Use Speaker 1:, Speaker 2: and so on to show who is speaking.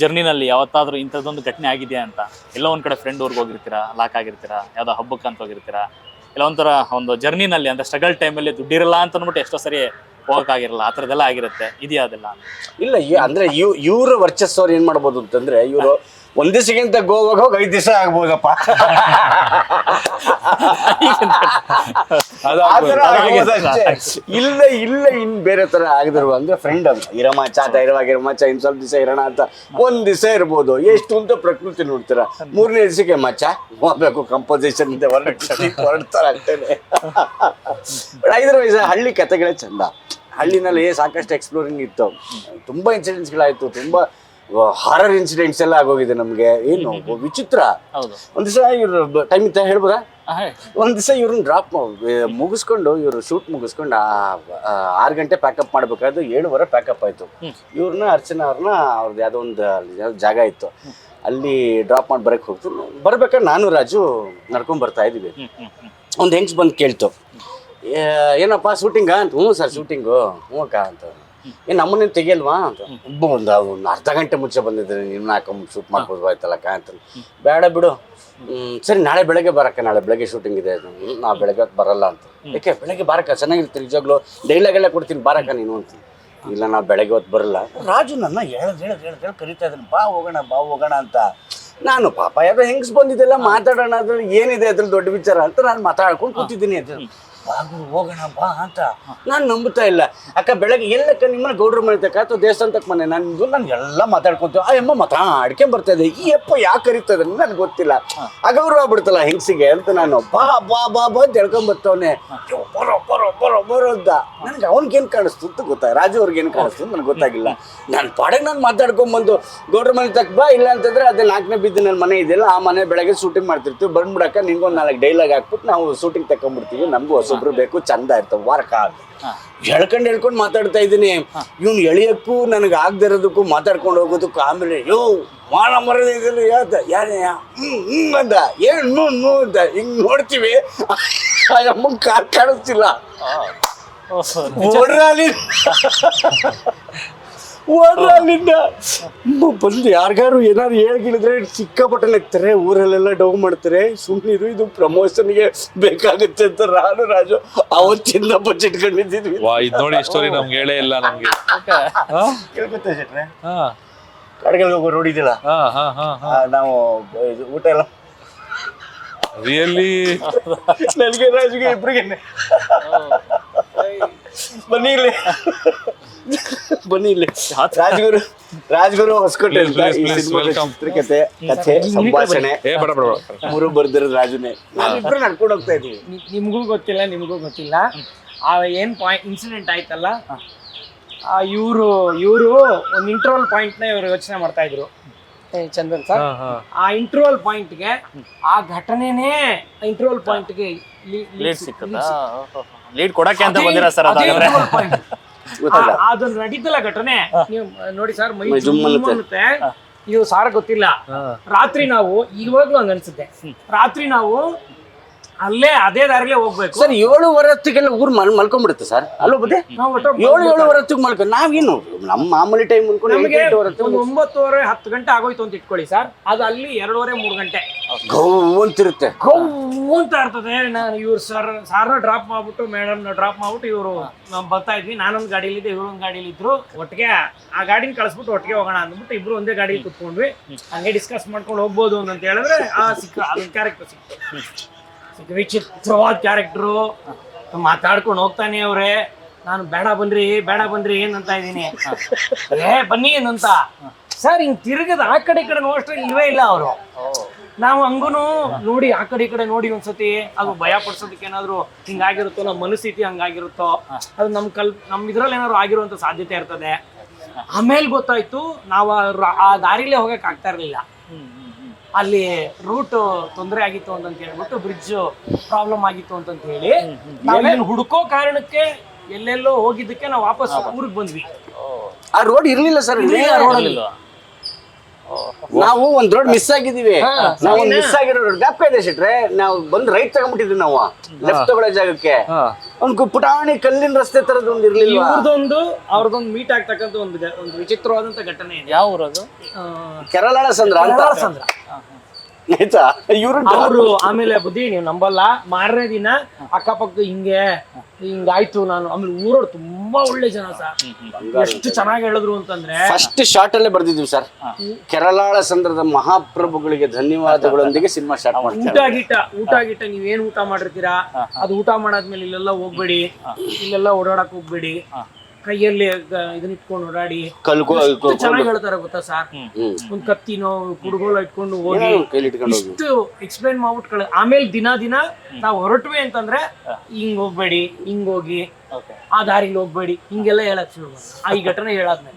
Speaker 1: ಜರ್ನಿನಲ್ಲಿ ಯಾವತ್ತಾದ್ರೂ ಇಂಥದ್ದೊಂದು ಘಟನೆ ಆಗಿದೆಯಾ ಅಂತ? ಎಲ್ಲೋ ಒಂದ್ ಕಡೆ ಫ್ರೆಂಡ್ ಊರಿಗೆ ಹೋಗಿರ್ತೀರಾ, ಲಾಕ್ ಆಗಿರ್ತೀರಾ, ಯಾವ್ದೋ ಹಬ್ಬಕ್ಕೆ ಅಂತ ಹೋಗಿರ್ತೀರಾ, ಇಲ್ಲ ಒಂಥರ ಒಂದು ಜರ್ನಿನಲ್ಲಿ ಅಂದ್ರೆ ಸ್ಟ್ರಗಲ್ ಟೈಮಲ್ಲಿ ದುಡ್ಡಿರಲ್ಲ ಅಂತ ಅಂದ್ಬಿಟ್ಟು ಎಷ್ಟೋ ಸರಿ ಹೋಗಕ್ಕಾಗಿರಲ್ಲ, ಆ ಥರದ್ದೆಲ್ಲ ಆಗಿರುತ್ತೆ. ಇದೆಯಾ ಅದೆಲ್ಲ?
Speaker 2: ಇಲ್ಲ ಅಂದ್ರೆ ಇವ್ರ ವರ್ಚಸ್ಸು ಅವ್ರು ಏನ್ ಮಾಡ್ಬೋದು ಅಂತಂದ್ರೆ, ಇವರು ಒಂದ್ ದಿವಸಕ್ಕಿಂತ ಗೋವಾಗ ಹೋಗಿ 5 ದಿವಸ ಆಗ್ಬೋದಪ್ಪ. ಇಲ್ಲ ಇನ್ ಬೇರೆ ತರ ಆಗಿದ್ರು ಅಂದ್ರೆ ಫ್ರೆಂಡ್ ಅಂತ ಇರಮಾಚ ಧೈರ್ಯವಾಗಿರಮಾಚ ಇನ್ ಸ್ವಲ್ಪ ದಿವಸ ಇರೋಣ ಅಂತ ಒಂದ್ ದಿವಸ ಇರ್ಬೋದು. ಎಷ್ಟು ಅಂತ ಪ್ರಕೃತಿ ನೋಡ್ತೀರಾ. 3ನೇ ದಿವಸಕ್ಕೆ ಮಚ್ಚ ಹೋಗ್ಬೇಕು ಕಂಪೋಸಿಷನ್ ಅಂತ ಹೊರಡ್ತಾರೆ ಅಷ್ಟೇನೆ. 5ರ ವಯಸ್ಸ ಹಳ್ಳಿ ಕಥೆಗಳೇ ಚಂದ. ಹಳ್ಳಿನಲ್ಲಿ ಸಾಕಷ್ಟು ಎಕ್ಸ್ಪ್ಲೋರಿಂಗ್ ಇತ್ತು, ತುಂಬಾ ಇನ್ಸಿಡೆಂಟ್ಸ್ಗಳಾಯ್ತು, ತುಂಬಾ ಹಾರರ್ ಇನ್ಸಿಡೆಂಟ್ಸ್ ಎಲ್ಲ ಆಗೋಗಿದೆ ನಮ್ಗೆ. ಏನು ವಿಚಿತ್ರ. ಒಂದ್ ದಿವಸ ಇವ್ರು ಟೈಮ್ ಇತ್ತ ಹೇಳ್ಬೋದಾ? ಒಂದ್ ದಿವಸ ಇವ್ರನ್ನ ಡ್ರಾಪ್ ಮುಗಿಸ್ಕೊಂಡು ಇವ್ರು ಶೂಟ್ ಮುಗಿಸ್ಕೊಂಡು 6 ಗಂಟೆ ಪ್ಯಾಕಪ್ ಮಾಡ್ಬೇಕಾದ್ರೆ 7:15 ಪ್ಯಾಕಪ್ ಆಯ್ತು. ಇವ್ರನ್ನ ಅರ್ಚನಾ ಅವ್ರನ್ನ ಅವ್ರದ್ದು ಯಾವ್ದೋ ಒಂದು ಜಾಗ ಇತ್ತು, ಅಲ್ಲಿ ಡ್ರಾಪ್ ಮಾಡಿ ಬರಕ್ ಹೋಗ್ತೀನಿ. ಬರ್ಬೇಕಾದ್ರೆ ನಾನು ರಾಜು ನಡ್ಕೊಂಡ್ ಬರ್ತಾ ಇದೀವಿ. ಒಂದು ಹೆಂಗ್ಸ್ ಬಂದು ಕೇಳ್ತು, ಏನಪ್ಪ ಶೂಟಿಂಗಾ ಅಂತ. ಹ್ಞೂ ಸರ್ ಶೂಟಿಂಗು. ಹ್ಞೂ ಅಕ್ಕ ಅಂತ. ಏನು ನಮ್ಮನ್ನೇನು ತೆಗಿಯಲ್ವಾ ಅಂತ. ಒಂದು ಅರ್ಧ ಗಂಟೆ ಮುಂಚೆ ಬಂದಿದ್ರೆ ನಿನ್ನ ಹಾಕೊಂಡ್ ಶೂಟ್ ಮಾಡ್ಬೋದು ಆಯ್ತಲ್ಲಕ್ಕ ಅಂತ. ಬೇಡ ಬಿಡು, ಸರಿ ನಾಳೆ ಬೆಳಗ್ಗೆ ಬರಕ್ಕ, ನಾಳೆ ಬೆಳಗ್ಗೆ ಶೂಟಿಂಗ್ ಇದೆ. ನಾ ಬೆಳಗ್ಗೆ ಬರಲ್ಲ ಅಂತ. ಯಾಕೆ? ಬೆಳಗ್ಗೆ ಬಾರಕ್ಕ, ಚೆನ್ನಾಗಿರ್ತೀನಿ ನಿಜವಾಗ್ಲು, ಡೈಲಾಗೆಲ್ಲ ಕೊಡ್ತೀನಿ ಬಾರಕ್ಕ ನೀನು ಅಂತ. ಇಲ್ಲ ನಾ ಬೆಳಗ್ಗೆ ಹೊತ್ತು ಬರಲ್ಲ. ರಾಜು ನನ್ನ ಹೇಳ ಕರಿತಾ ಇದ್ದಾನೆ, ಬಾ ಹೋಗೋಣ ಅಂತ. ನಾನು ಪಾಪ ಯಾವ್ದೋ ಹೆಂಗ್ಸ್ ಬಂದಿದ್ದೆಲ್ಲ ಮಾತಾಡೋಣ, ಅದ್ರಲ್ಲಿ ಏನಿದೆ ಅದ್ರಲ್ಲಿ ದೊಡ್ಡ ವಿಚಾರ ಅಂತ ನಾನು ಮಾತಾಡ್ಕೊಂಡು ಕೂತಿದ್ದೀನಿ. ಅದು ಹೋಗೋಣ ಬಾ ಅಂತ ನಾನು ನಂಬುತ್ತಾ ಇಲ್ಲ. ಅಕ್ಕ ಬೆಳಗ್ಗೆ ಎಲ್ಲಕ್ಕ ನಿಮ್ಮನ್ನ ಗೌಡ್ರ ಮನೆ ತಕ್ಕ ಅಥವಾ ದೇವಸ್ಥಾನ ತಕ್ಕ ಮನೆ ನಾನು ಎಲ್ಲ ಮಾತಾಡ್ಕೊಂತೀವಿ. ಆ ಅಮ್ಮ ಮಾತಾಡ್ಕೊಂಡ್ ಬರ್ತಾ ಇದೆ. ಈ ಅಪ್ಪ ಯಾಕೆ ಕರೀತದೆ ನನಗೆ ಗೊತ್ತಿಲ್ಲ. ಅಗೌರವ ಆಗ್ಬಿಡ್ತಲ್ಲ ಹೆಂಗ್ಸಿಗೆ ಅಂತ ನಾನು ಬಾ ಬಾ ಬಾ ಬಾ ಅಂತ ಹೇಳ್ಕೊಂಡ್ ಬರ್ತವನೆ. ಬರೋ ಅಂತ ನನಗೆ ಅವ್ನಿಗೇನು ಕಾಣಿಸ್ತು ಅಂತ ಗೊತ್ತಾಗ, ರಾಜು ಅವ್ರಿಗೇನು ಕಾಣಿಸ್ತು ಅಂತ ನನಗೆ ಗೊತ್ತಾಗಿಲ್ಲ. ನಾನು ಪಾಡೆಗೆ ನಾನು ಮಾತಾಡ್ಕೊಂಬಂದು ಗೌಡ್ರ ಮನೆ ತಕ್ಕ ಬಾ, ಇಲ್ಲ ಅಂತಂದ್ರೆ ಅದೇ 4ನೇ ಬಿದ್ದು ನನ್ನ ಮನೆ ಇದೆಯಲ್ಲ, ಆ ಮನೆ ಬೆಳಗ್ಗೆ ಶೂಟಿಂಗ್ ಮಾಡ್ತಿರ್ತೀವಿ. ಬಂದ್ಬಿಡಕ್ಕ ನಿಂಗೊಂದು 4 ಡೈಲಾಗ್ ಹಾಕ್ಬಿಟ್ಟು ನಾವು ಶೂಟಿಂಗ್ ತಕೊಂಡ್ಬಿಡ್ತೀವಿ. ನಮಗೂ ಹೊಸೊಬ್ರು ಬೇಕು, ಚಂದ ಇರ್ತವೆ ವಾರಕ. ಹೇಳ್ಕೊಂಡು ಮಾತಾಡ್ತಾ ಇದ್ದೀನಿ. ಇವ್ನು ಎಳಿಯಕ್ಕೂ ನನಗೆ ಆಗದಿರೋದಕ್ಕೂ ಮಾತಾಡ್ಕೊಂಡು ಹೋಗೋದಕ್ಕೂ ಆಮೇಲೆ ಮಾನ ಮರದ ಇದೆಲ್ಲ ಹೇಳ್ತ ಯಾರೇ ಅಂತ ಏನು ಅಂತ ಹಿಂಗ್ ನೋಡ್ತೀವಿ. ಅಮ್ಮಂಗೆ ಕಾರ್ ಕಾಣಿಸ್ತಿಲ್ಲ. ಓಡ್ರಾಲಿಂದ ಬಂದು ಯಾರಿಗಾರು ಏನಾದ್ರು ಹೇಳಿದ್ರೆ ಸಿಕ್ಕಾಪಟ್ಟೆ ನಗ್ತಾರೆ, ಊರಲ್ಲೆಲ್ಲ ಡೌ ಮಾಡ್ತಾರೆ. ಸುಮ್ಮನಿರು, ಇದು ಪ್ರಮೋಷನ್ಗೆ ಬೇಕಾಗುತ್ತೆ ಅಂತ ನಾನು ರಾಜು ಅವತ್ತಿಂದ ಬಜೆಟ್ ಕಂಡಿದ್ದೀವಿ.
Speaker 3: ನೋಡಿ ಸ್ಟೋರಿ ನಮ್ಗೆ ಹೇಳೇ ಇಲ್ಲ. ನಮ್ಗೆ
Speaker 2: ಕೇಳ್ಕೊತಾ ಶೆಟ್ರೆ, ಕಡೆಗೆ ಹೋಗೋ ನೋಡಿದಿಲ್ಲ ನಾವು ಊಟ ಎಲ್ಲ
Speaker 3: ರಿಯಲಿ
Speaker 2: ನನಗೆ ರಾಜುಗೆ ಇಬ್ರಿಗೆ ಬನ್ನಿ ಇಲ್ಲಿ ರಾಜ್ಗುರು ಹೊಸಕೋಟೆ ಚಿತ್ರಕಥೆ ಕಥೆ ಸಂಭಾಷಣೆ 3 ಬರ್ದಿರೋದು ರಾಜುನೇ. ನಾವಿಬ್ರು ನಡ್ಕೊಂಡು ಹೋಗ್ತಾ ಇದೀವಿ.
Speaker 4: ನಿಮ್ಗೂ ಗೊತ್ತಿಲ್ಲ ಏನ್ ಇನ್ಸಿಡೆಂಟ್ ಆಯ್ತಲ್ಲ, ಇವರು ಒಂದು ಇಂಟರ್ವಲ್ ಪಾಯಿಂಟ್ ನ ಇವರು ಯೋಚನೆ ಮಾಡ್ತಾ ಇದ್ರು ಚಂದನ್ ಸರ್. ಆ ಇಂಟರ್ವಲ್ ಪಾಯಿಂಟ್ಗೆ ಆ ಘಟನೆನೇ ಇಂಟರ್ವಲ್ ಪಾಯಿಂಟ್ಗೆ
Speaker 1: ಲೀಡ್ ಕೊಡಕ್ಕೆ ಅಂತ ಬಂದಿರ ಸರ್.
Speaker 4: ಅದೊಂದು ನಡೀತಲ್ಲ ಘಟನೆ, ನೀವು ನೋಡಿ ಸರ್, ಮೈ ಜುಮ್ಮನ್ನುತ್ತೆ. ಇದು ಸಾರ ಗೊತ್ತಿಲ್ಲ. ರಾತ್ರಿ ನಾವು ಇವಾಗ್ಲೂ ಹಂಗ ಅನ್ಸುತ್ತೆ, ರಾತ್ರಿ ನಾವು ಅಲ್ಲೇ ಅದೇ ದಾರಿಲೇ ಹೋಗ್ಬೇಕು
Speaker 2: ಸರ್. 7:15 ಹೊತ್ತಿಗೆಲ್ಲ ಊರ್ ಮಲ್ಕೊಂಡ್ಬಿಡುತ್ತೆ ಸರ್. ಅಲ್ಲೋ ಬುದ್ಧಿ 7:15 ಹೊತ್ತಿಗೆ ಮಲ್ಕೊಂಡು ನಾವೇನು ನಮ್ಮ ಮಾಮೂಲಿ ಟೈಮ್ ಅನ್ಕೊಂಡು
Speaker 4: 9:30 10 ಗಂಟೆ ಆಗೋಯ್ತು ಅಂತ ಇಟ್ಕೊಳ್ಳಿ ಸರ್. ಅದು ಅಲ್ಲಿ 2:30 3 ಗಂಟೆ
Speaker 2: ಗೌ ಅಂತಿರುತ್ತೆ,
Speaker 4: ಗೌ ಅಂತ ಇರ್ತದೆ. ನಾನು ಇವ್ರು ಸಾರ್ನ ಡ್ರಾಪ್ ಮಾಡ್ಬಿಟ್ಟು ಮೇಡಮ್ನ ಡ್ರಾಪ್ ಮಾಡ್ಬಿಟ್ಟು ಇವರು ಬರ್ತಾ ಇದ್ವಿ. ನಾನೊಂದು ಗಾಡಿಲಿದ್ದೆ, ಇವ್ರೊಂದು ಗಾಡಿಲಿ ಇದ್ರು. ಒಟ್ಟಿಗೆ ಆ ಗಾಡಿನ ಕಳಿಸ್ಬಿಟ್ಟು ಒಟ್ಟಿಗೆ ಹೋಗೋಣ ಅಂದ್ಬಿಟ್ಟು ಇಬ್ರು ಒಂದೇ ಗಾಡಿಲಿ ಕುತ್ಕೊಂಡ್ವಿ. ಹಂಗೆ ಡಿಸ್ಕಸ್ ಮಾಡ್ಕೊಂಡು ಹೋಗ್ಬೋದು ಅಂತ ಹೇಳಿದ್ರೆ ಅದೊಂದು ಕ್ಯಾರೆಕ್ಟರ್ ಸಿಕ್ತು. ವಿಚಿತ್ರವಾದ ಕ್ಯಾರೆಕ್ಟ್ರು. ಮಾತಾಡ್ಕೊಂಡು ಹೋಗ್ತಾನೆ ಅವ್ರೆ. ನಾನು ಬೇಡ ಬನ್ರಿ ಏನಂತ ಇದ್ದೀನಿ. ಬನ್ನಿ ಏನಂತ ಸರ್. ಹಿಂಗ್ ತಿರುಗದ ಆ ಕಡೆ ಈ ಕಡೆ ನೋಡೋಷ್ಟ್ರೆ ಇಲ್ವೇ ಇಲ್ಲ ಅವರು. ನಾವು ಹಂಗೂನು ನೋಡಿ ಆ ಕಡೆ ಈ ಕಡೆ ನೋಡಿ ಒಂದ್ಸತಿ ಅದು ಭಯ ಪಡಿಸೋದಕ್ಕೆ ಏನಾದ್ರು ಹಿಂಗಾಗಿರುತ್ತೋ, ನಮ್ಮ ಮನಸ್ಥಿತಿ ಹಂಗಾಗಿರುತ್ತೋ, ಅದು ನಮ್ಮ ಇದ್ರಲ್ಲಿ ಏನಾದ್ರು ಆಗಿರುವಂತ ಸಾಧ್ಯತೆ ಇರ್ತದೆ. ಆಮೇಲೆ ಗೊತ್ತಾಯ್ತು ನಾವು ಆ ದಾರಿಲೇ ಹೋಗಕ್ ಆಗ್ತಾ ಇರ್ಲಿಲ್ಲ. ಅಲ್ಲಿ ರೂಟ್ ತೊಂದರೆ ಆಗಿತ್ತು ಅಂತ ಹೇಳ್ಬಿಟ್ಟು, ಬ್ರಿಡ್ಜ್ ಪ್ರಾಬ್ಲಮ್ ಆಗಿತ್ತು ಅಂತ ಹೇಳಿ ನಾವೇನು ಹುಡುಕೋ ಕಾರಣಕ್ಕೆ ಎಲ್ಲೆಲ್ಲೋ ಹೋಗಿದ್ದಕ್ಕೆ ನಾವು ವಾಪಸ್ ಊರಿಗೆ ಬಂದ್ವಿ.
Speaker 2: ಆ ರೋಡ್ ಇರ್ಲಿಲ್ಲ ಸರ್. ನಾವು ಒಂದ್ ರೋಡ್ ಮಿಸ್ ಆಗಿದೀವಿ. ನಾವು ಮಿಸ್ ಆಗಿರೋ ಗಾಪ ಇದೆ ಶೆಟ್ರೆ. ನಾವು ಬಂದು ರೈಟ್ ತಗೊಂಡ್ಬಿಟ್ಟಿದ್ವಿ. ನಾವು ಲೆಫ್ಟ್ ತಗೊಳ್ಳೋ ಜಾಗಕ್ಕೆ ಅವ್ನು ಪುಟಾಣಿ ಕಲ್ಲಿನ ರಸ್ತೆ ತರದ್ ಒಂದು ಇರ್ಲಿಲ್ವಾ?
Speaker 4: ಅವ್ರದೊಂದು ಮೀಟ್ ಆಗ್ತಕ್ಕಂಥ ಒಂದು ವಿಚಿತ್ರವಾದಂತ ಘಟನೆ ಇದೆ.
Speaker 1: ಯಾವ ಊರದು?
Speaker 2: ಕೆರಳಾಳ ಸಂದ್ರ ಅಂತ
Speaker 4: ಸಂದ್ರ.
Speaker 2: ಆಯ್ತಾ? ಇವ್ರು
Speaker 4: ಅವರು ಆಮೇಲೆ ಬುದ್ಧಿ ನೀವು ನಂಬಲ್ಲ, ಮಾರನೇ ದಿನ ಅಕ್ಕಪಕ್ಕ ಹಿಂಗಾಯ್ತು. ನಾನು ಆಮೇಲೆ ಊರವ್ರು ತುಂಬಾ ಒಳ್ಳೆ ಜನ ಸರ್, ಎಷ್ಟು ಚೆನ್ನಾಗಿ ಹೇಳಿದ್ರು ಅಂತಂದ್ರೆ
Speaker 2: ಫಸ್ಟ್ ಶಾರ್ಟ್ ಅಲ್ಲೇ ಬರ್ದಿದ್ವಿ ಸರ್, ಕೆರಳಾಳ ಸಂದ್ರದ ಮಹಾಪ್ರಭುಗಳಿಗೆ ಧನ್ಯವಾದಗಳೊಂದಿಗೆ ಸಿನಿಮಾ ಸ್ಟಾರ್ಟ್ ಮಾಡ್ತಾರೆ.
Speaker 4: ಊಟ ಗೀಟ ನೀವೇನ್ ಊಟ ಮಾಡಿರ್ತೀರಾ ಅದು ಊಟ ಮಾಡಾದ್ಮೇಲೆ ಇಲ್ಲೆಲ್ಲ ಹೋಗ್ಬೇಡಿ, ಇಲ್ಲೆಲ್ಲ ಓಡಾಡಕ್ ಹೋಗ್ಬೇಡಿ, ಕೈಯಲ್ಲಿ ಇದನ್ನ ಇಟ್ಕೊಂಡು ಓಡಾಡಿ. ಚೆನ್ನಾಗಿ ಹೇಳ್ತಾರೆ ಗೊತ್ತಾ ಸರ್, ಒಂದ್ ಕತ್ತಿನೋ ಕುಡುಗೋಲ ಇಟ್ಕೊಂಡು ಹೋಗಿ ಇಷ್ಟು ಎಕ್ಸ್ಪ್ಲೈನ್ ಮಾಡ್ಬಿಟ್ಟು ಆಮೇಲೆ ದಿನ ನಾವು ಹೊರಟ್ವಿ ಅಂತಂದ್ರೆ ಹಿಂಗ್ ಹೋಗ್ಬೇಡಿ, ಹಿಂಗ್ ಹೋಗಿ, ಆ ದಾರಿಲಿ ಹೋಗ್ಬೇಡಿ, ಹಿಂಗೆಲ್ಲ ಹೇಳಕ್ ಶುರು. ಈ ಘಟನೆ ಹೇಳಾದ್ಮೇಲೆ